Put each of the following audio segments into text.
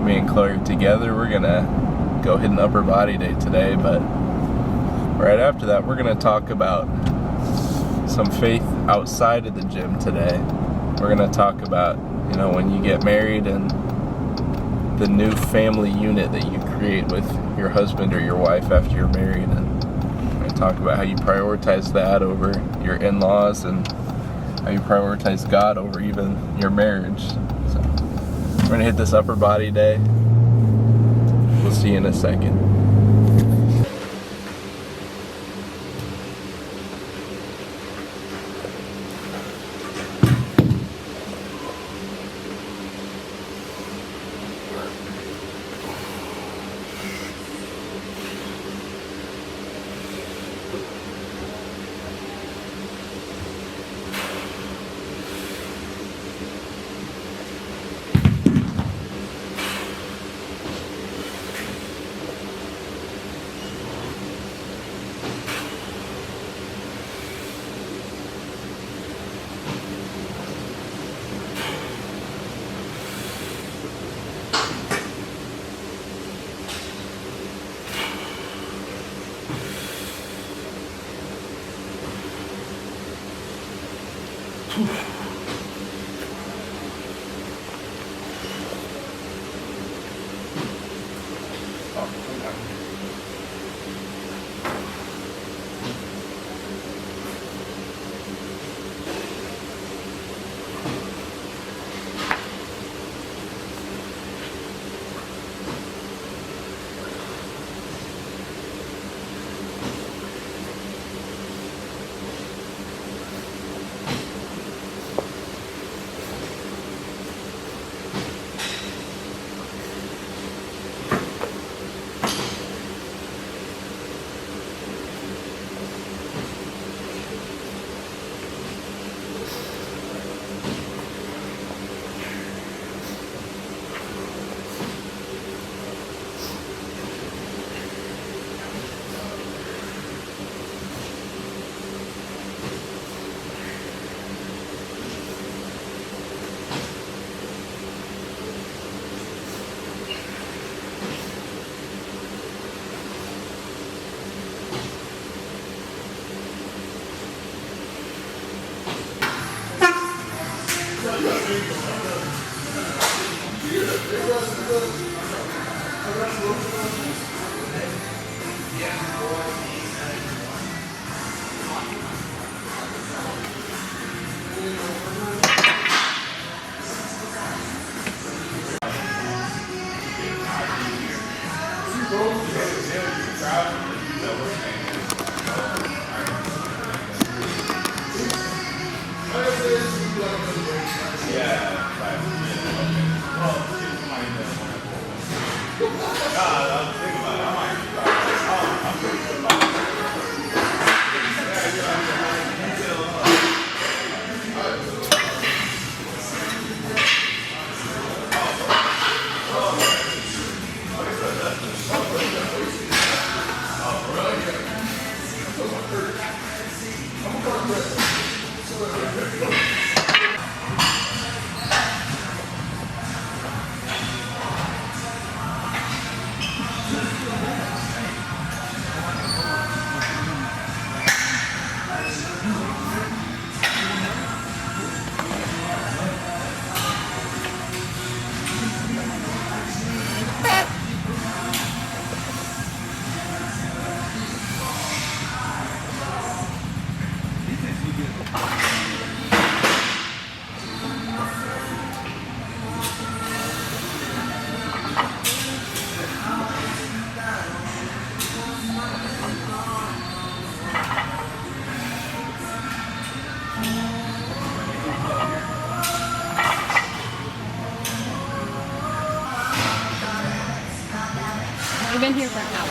me and Chloe are together. We're gonna go hit an upper body day today, but right after that we're gonna talk about some faith outside of the gym today. We're gonna talk about, you know, when you get married and the new family unit that you create with your husband or your wife after you're married, and we're gonna talk about how you prioritize that over your in-laws and how you prioritize God over even your marriage. So we're gonna hit this upper body day. We'll see you in a second. We've been here for an hour.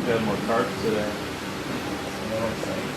We had more carbs today. You know what I'm saying?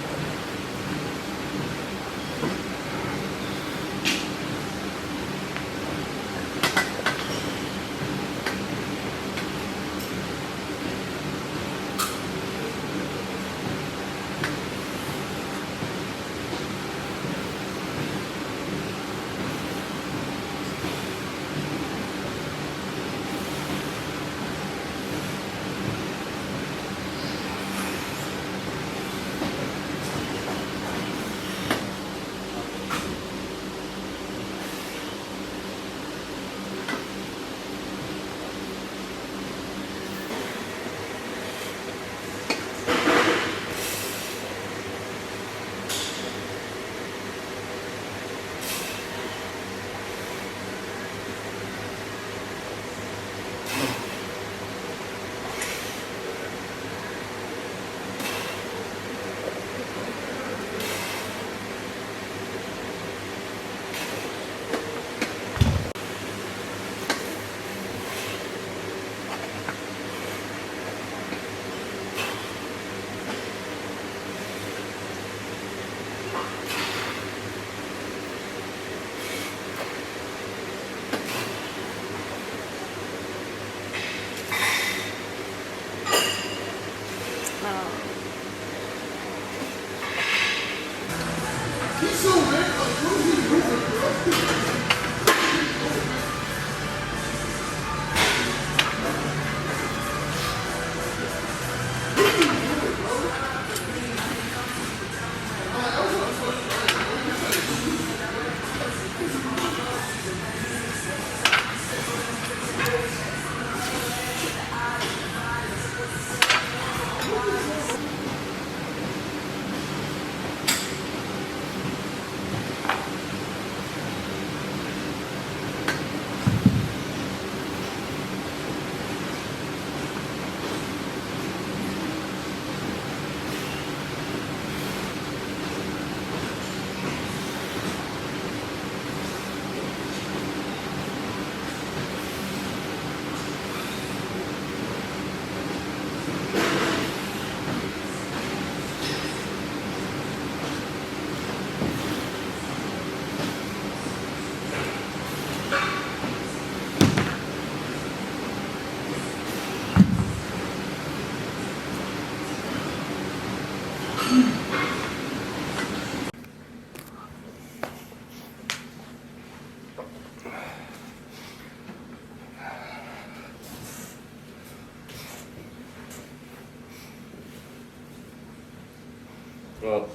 Well,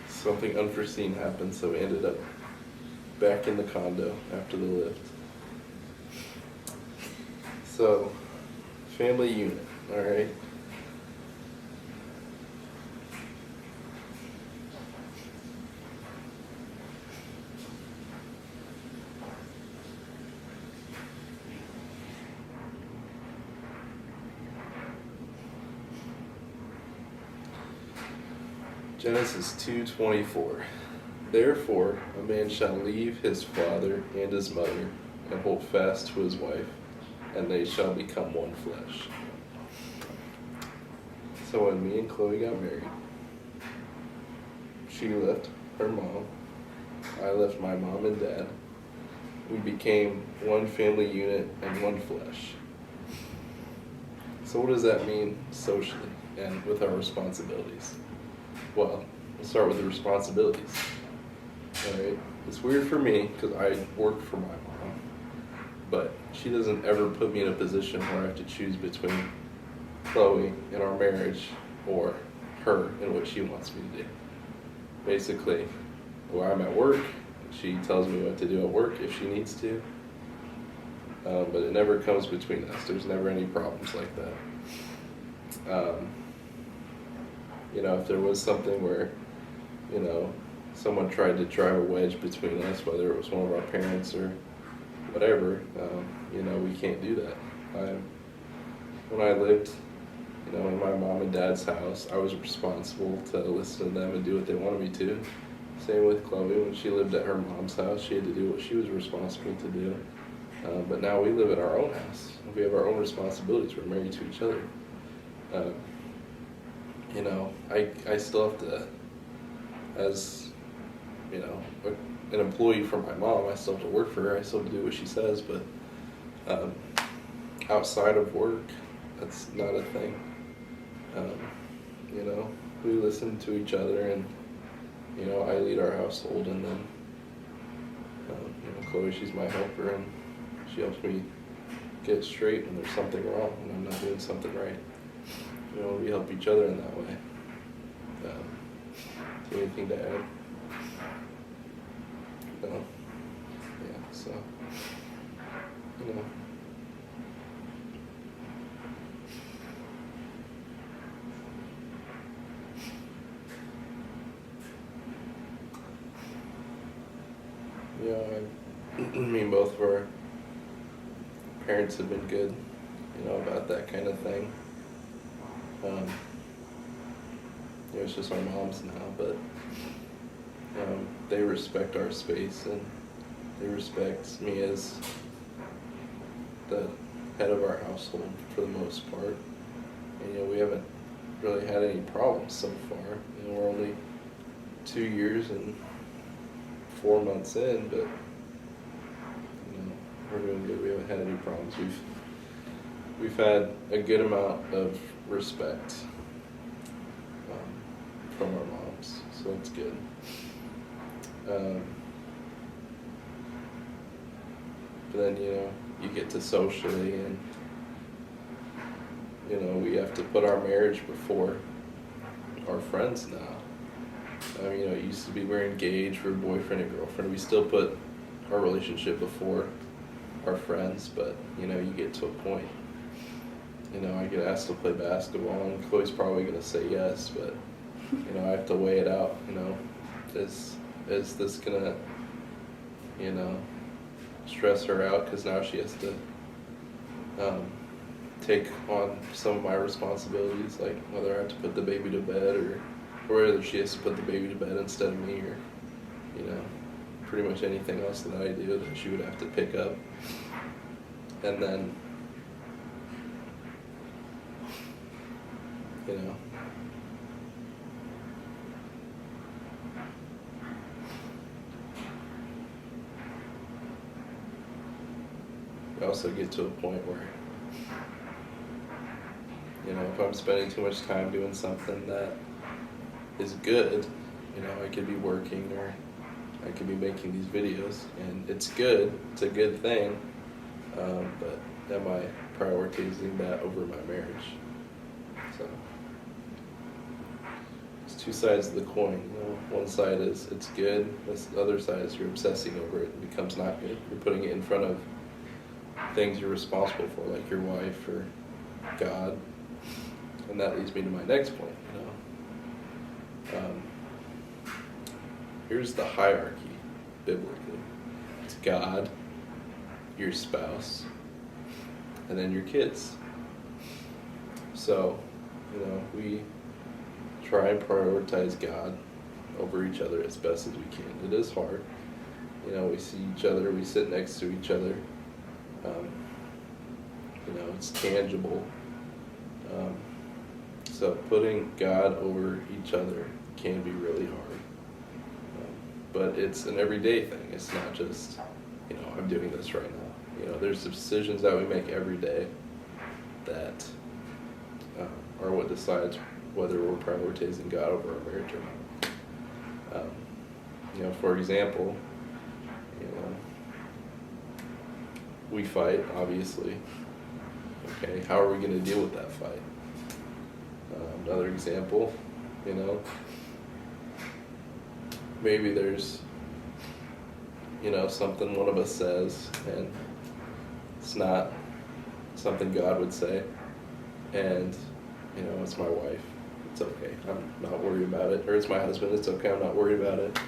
something unforeseen happened, so we ended up back in the condo after the lift. So, family unit, alright? Genesis 2:24. Therefore a man shall leave his father and his mother, and hold fast to his wife, and they shall become one flesh. So when me and Chloe got married, she left her mom, I left my mom and dad. We became one family unit and one flesh. So what does that mean socially and with our responsibilities? Well, we'll start with the responsibilities. Alright, it's weird for me because I work for my mom, but she doesn't ever put me in a position where I have to choose between Chloe in our marriage or her in what she wants me to do. Basically, where I'm at work, she tells me what to do at work if she needs to. But it never comes between us. There's never any problems like that. If there was something where, someone tried to drive a wedge between us, whether it was one of our parents or whatever, we can't do that. When I lived, in my mom and dad's house, I was responsible to listen to them and do what they wanted me to. Same with Chloe. When she lived at her mom's house, she had to do what she was responsible to do. But now we live in our own house. We have our own responsibilities. We're married to each other. I still have to, as, an employee for my mom, I still have to work for her. I still have to do what she says, but outside of work, that's not a thing. We listen to each other, and, I lead our household, and then, Chloe, she's my helper, and she helps me get straight when there's something wrong, when I'm not doing something right. We help each other in that way. Anything to add? No. Yeah, so, both of our parents have been good, about that kind of thing. It's just our moms now, but they respect our space, and they respect me as the head of our household for the most part. And we haven't really had any problems so far. We're only 2 years and 4 months in, but we're doing good. We haven't had any problems. We've had a good amount of respect from our moms, so it's good. But then you get to socially, and we have to put our marriage before our friends now. It used to be we're engaged, we're boyfriend and girlfriend. We still put our relationship before our friends, but you get to a point. I get asked to play basketball, and Chloe's probably gonna say yes, but I have to weigh it out. Is this gonna stress her out, because now she has to take on some of my responsibilities, like whether I have to put the baby to bed, or whether she has to put the baby to bed instead of me, or pretty much anything else that I do that she would have to pick up. And then we also get to a point where if I'm spending too much time doing something that is good, I could be working, or I could be making these videos, and it's good, it's a good thing, but am I prioritizing that over my marriage? So it's two sides of the coin. One side is it's good, the other side is you're obsessing over it, it becomes not good. You're putting it in front of things you're responsible for, like your wife or God. And that leads me to my next point. Here's the hierarchy biblically. It's God, your spouse, and then your kids. So, we try and prioritize God over each other as best as we can. It is hard. We see each other, we sit next to each other. It's tangible. So putting God over each other can be really hard. But it's an everyday thing. It's not just, I'm doing this right now. There's decisions that we make every day that are what decides whether we're prioritizing God over our marriage or not. For example, we fight, obviously. Okay, how are we going to deal with that fight? Another example, you know, maybe there's, you know, something one of us says and it's not something God would say, and, you know, it's my wife, it's okay, I'm not worried about it, or it's my husband, it's okay, I'm not worried about it,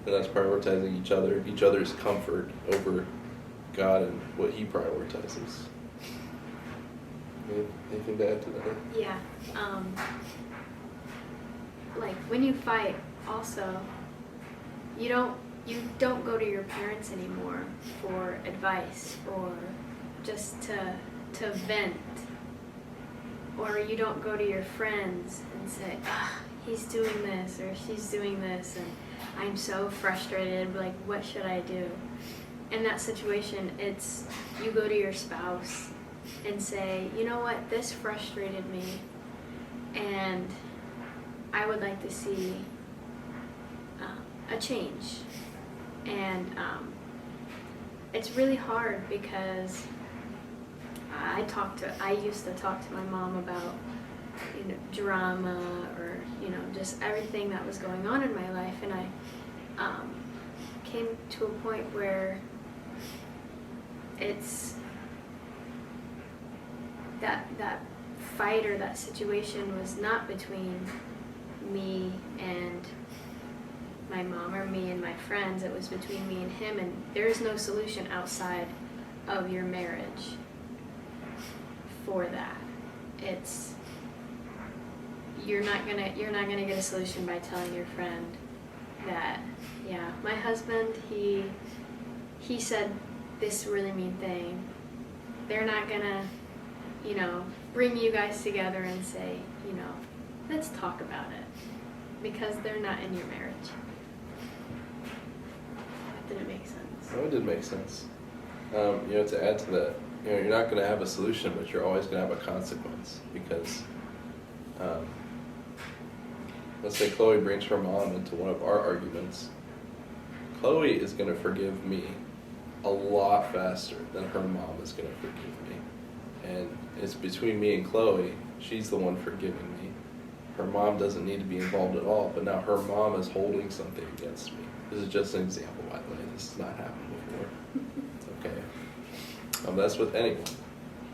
and that's prioritizing each other's comfort over God and what He prioritizes. Anything to add to that? Yeah. Like when you fight, also, you don't go to your parents anymore for advice or just to vent, or you don't go to your friends and say, he's doing this or she's doing this and I'm so frustrated, like what should I do? In that situation, it's you go to your spouse and say, you know what, this frustrated me and I would like to see a change. And it's really hard because I used to talk to my mom about, you know, drama or, you know, just everything that was going on in my life, and I came to a point where it's that fight or that situation was not between me and my mom or me and my friends, it was between me and him, and there is no solution outside of your marriage for that. It's you're not gonna get a solution by telling your friend that, yeah, my husband, he said this really mean thing. They're not gonna, you know, bring you guys together and say, you know, let's talk about it, because they're not in your marriage. That didn't make sense. No, it did make sense. You know, to add to that, you know, you're not going to have a solution, but you're always going to have a consequence, because let's say Chloe brings her mom into one of our arguments. Chloe is going to forgive me a lot faster than her mom is going to forgive me. And it's between me and Chloe. She's the one forgiving me. Her mom doesn't need to be involved at all, but now her mom is holding something against me. This is just an example, by the way. This has not happened before. Okay. That's with anyone.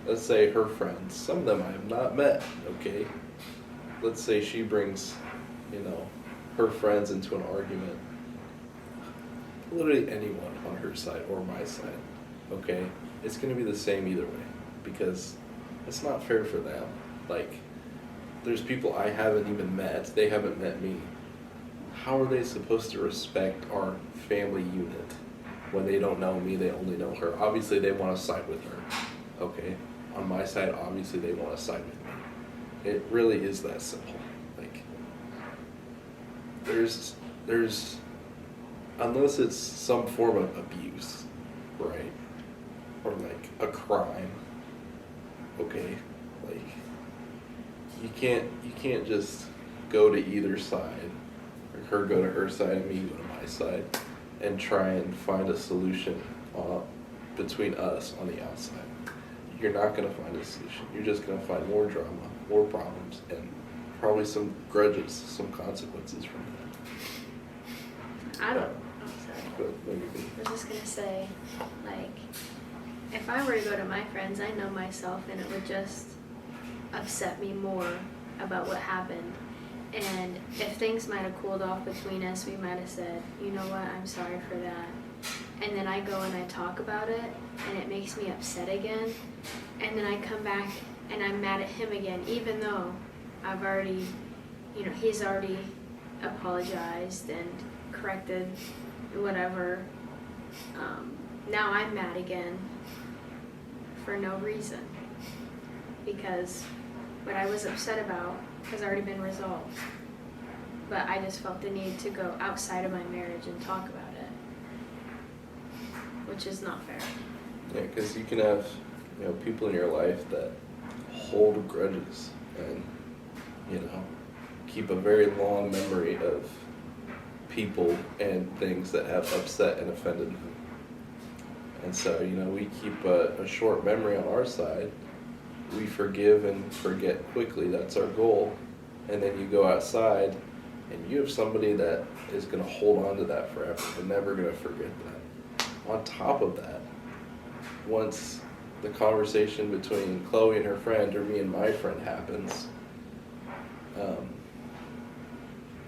Let's say her friends. Some of them I have not met, okay? Let's say she brings, you know, her friends into an argument. Literally anyone on her side or my side, okay? It's going to be the same either way, because it's not fair for them. Like, there's people I haven't even met. They haven't met me. How are they supposed to respect our family unit when they don't know me, they only know her? Obviously, they want to side with her, okay? On my side, obviously, they want to side with me. It really is that simple. Like, there's, unless it's some form of abuse, right? Or like a crime, okay? Like, you can't just go to either side, or her go to her side and me go to my side, and try and find a solution between us on the outside. You're not going to find a solution. You're just going to find more drama, more problems, and probably some grudges, some consequences from that. I don't. Oh, sorry. I was just gonna say, like, if I were to go to my friends, I know myself, and it would just upset me more about what happened. And if things might have cooled off between us, we might have said, you know what, I'm sorry for that. And then I go and I talk about it, and it makes me upset again. And then I come back and I'm mad at him again, even though I've already, you know, he's already apologized and corrected whatever. Now I'm mad again for no reason, because what I was upset about has already been resolved. But I just felt the need to go outside of my marriage and talk about it, which is not fair. Yeah, because you can have, you know, people in your life that hold grudges and, you know, keep a very long memory of people and things that have upset and offended them. And so, you know, we keep a short memory on our side. We forgive and forget quickly. That's our goal. And then you go outside and you have somebody that is going to hold on to that forever. They're never going to forget that. On top of that, once the conversation between Chloe and her friend or me and my friend happens,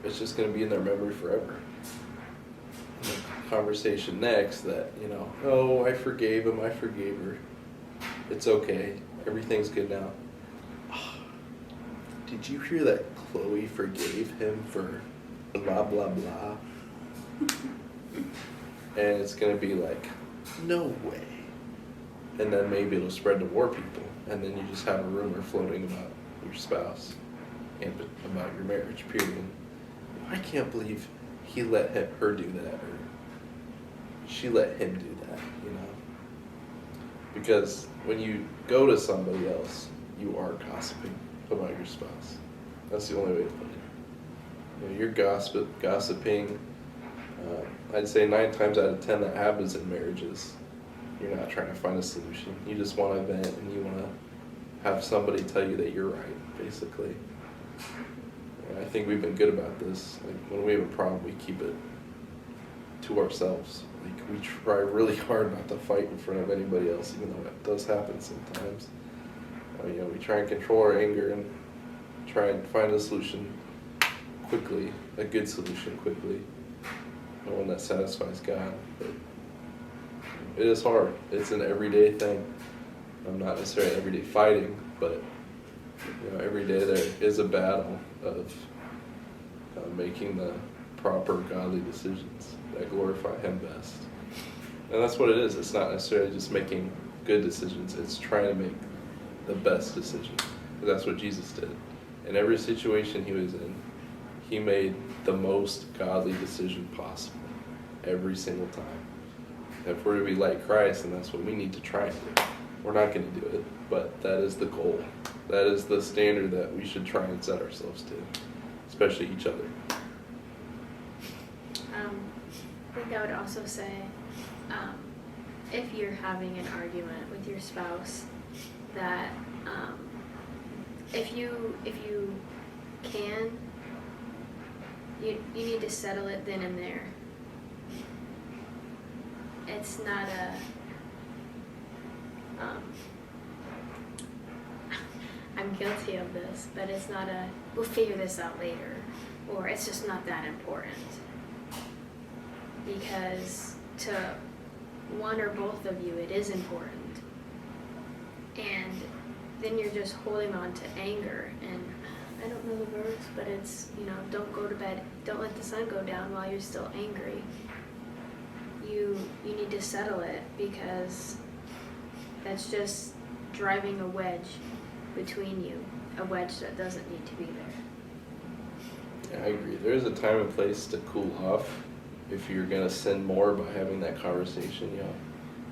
it's just going to be in their memory forever. And the conversation next that, oh, I forgave him, I forgave her. It's okay. Everything's good now. Did you hear that Chloe forgave him for blah, blah, blah? And it's going to be like, no way. And then maybe it'll spread to more people. And then you just have a rumor floating about your spouse and about your marriage, period. I can't believe he let her do that, or she let him do that, Because when you go to somebody else, you are gossiping about your spouse. That's the only way to put it. You're gossiping. I'd say 9 times out of 10 that happens in marriages. You're not trying to find a solution. You just want to vent and you want to have somebody tell you that you're right, basically. And I think we've been good about this. Like when we have a problem, we keep it to ourselves. Like we try really hard not to fight in front of anybody else, even though it does happen sometimes. We try and control our anger and try and find a solution quickly, a good solution quickly, one that satisfies God. But it is hard. It's an everyday thing. I'm not necessarily everyday fighting, but every day there is a battle of making the proper godly decisions that glorify Him best. And that's what it is. It's not necessarily just making good decisions. It's trying to make the best decision. That's what Jesus did. In every situation He was in, He made the most godly decision possible every single time. If we're to be like Christ, then that's what we need to try and do. We're not going to do it, but that is the goal. That is the standard that we should try and set ourselves to, especially each other. I think I would also say, if you're having an argument with your spouse, that if you can, you need to settle it then and there. It's not I'm guilty of this, but it's not we'll figure this out later, or it's just not that important. Because to one or both of you, it is important. And then you're just holding on to anger, and I don't know the verse, but it's, don't go to bed, don't let the sun go down while you're still angry. You need to settle it, because that's just driving a wedge between you, a wedge that doesn't need to be there. Yeah, I agree. There's a time and place to cool off. If you're going to sin more by having that conversation,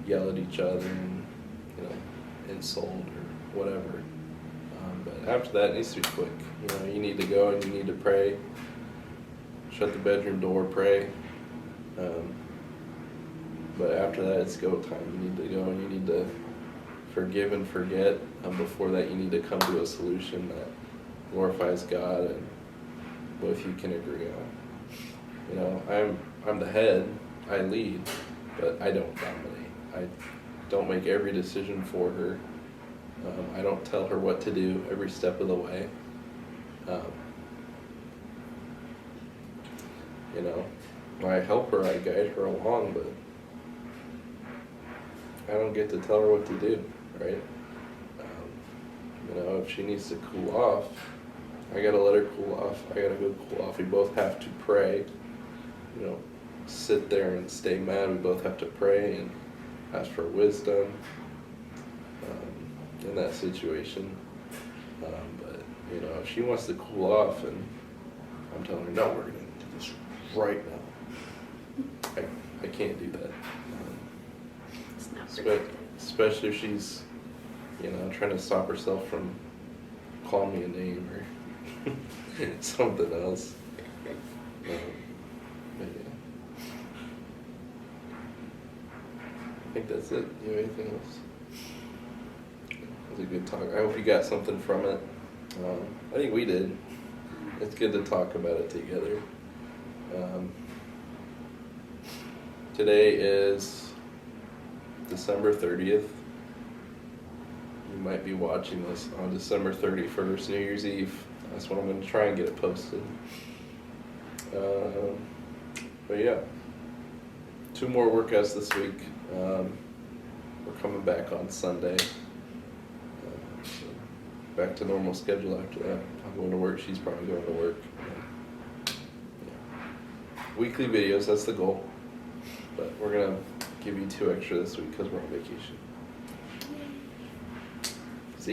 yell at each other and, insult or whatever. But after that, it needs to be quick. You need to go and you need to pray. Shut the bedroom door, pray. But after that, it's go time. You need to go and you need to forgive and forget. Before that, you need to come to a solution that glorifies God and both you can agree on. I'm the head, I lead, but I don't dominate. I don't make every decision for her. I don't tell her what to do every step of the way. I help her, I guide her along, but I don't get to tell her what to do, right? If she needs to cool off, I gotta let her cool off. I gotta go cool off. We both have to pray. Sit there and stay mad. We both have to pray and ask for wisdom in that situation. But if she wants to cool off, and I'm telling her, no, we're gonna do this right now. I can't do that. It's not productive. Especially if she's, trying to stop herself from calling me a name or something else. But yeah. I think that's it. Do you have anything else? It was a good talk. I hope you got something from it. I think we did. it's good to talk about it together. Today is December 30th. You might be watching this on December 31st, New Year's Eve. That's when I'm going to try and get it posted. But yeah, 2 more workouts this week. We're coming back on Sunday. So back to normal schedule after that. I'm going to work. She's probably going to work. Yeah. Weekly videos, that's the goal. But we're going to give you 2 extra this week because we're on vacation.